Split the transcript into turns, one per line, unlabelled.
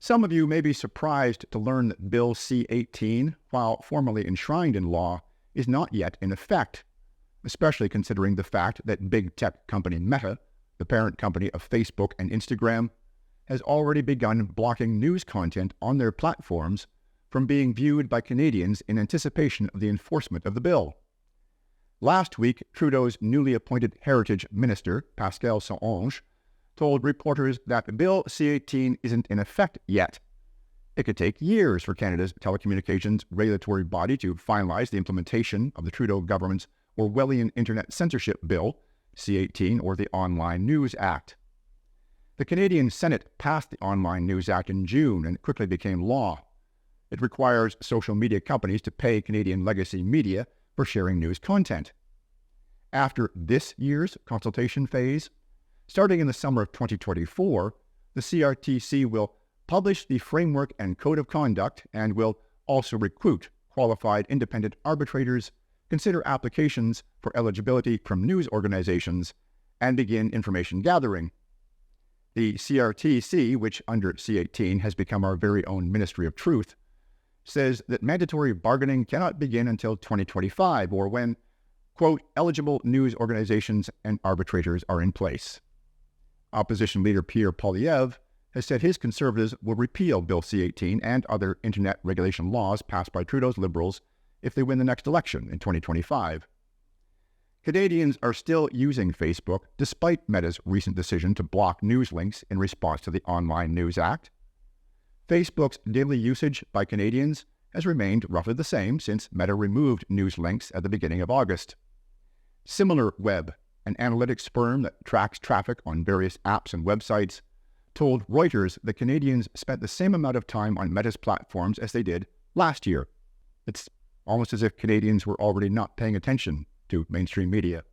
Some of you may be surprised to learn that Bill C-18, while formally enshrined in law, is not yet in effect, especially considering the fact that big tech company Meta, the parent company of Facebook and Instagram, has already begun blocking news content on their platforms from being viewed by Canadians in anticipation of the enforcement of the bill. Last week, Trudeau's newly appointed Heritage Minister, Pascal Saint-Onge, told reporters that Bill C-18 isn't in effect yet. It could take years for Canada's telecommunications regulatory body to finalize the implementation of the Trudeau government's Orwellian Internet Censorship Bill, C-18, or the Online News Act. The Canadian Senate passed the Online News Act in June and quickly became law. It requires social media companies to pay Canadian legacy media for sharing news content. After this year's consultation phase, starting in the summer of 2024, the CRTC will publish the framework and code of conduct and will also recruit qualified independent arbitrators, consider applications for eligibility from news organizations, and begin information gathering. The CRTC, which under C-18 has become our very own Ministry of Truth, says that mandatory bargaining cannot begin until 2025 or when, quote, eligible news organizations and arbitrators are in place. Opposition leader Pierre Poilievre has said his Conservatives will repeal Bill C-18 and other internet regulation laws passed by Trudeau's Liberals if they win the next election in 2025. Canadians are still using Facebook despite Meta's recent decision to block news links in response to the Online News Act. Facebook's daily usage by Canadians has remained roughly the same since Meta removed news links at the beginning of August. SimilarWeb, an analytics firm that tracks traffic on various apps and websites, told Reuters that Canadians spent the same amount of time on Meta's platforms as they did last year. It's almost as if Canadians were already not paying attention to mainstream media.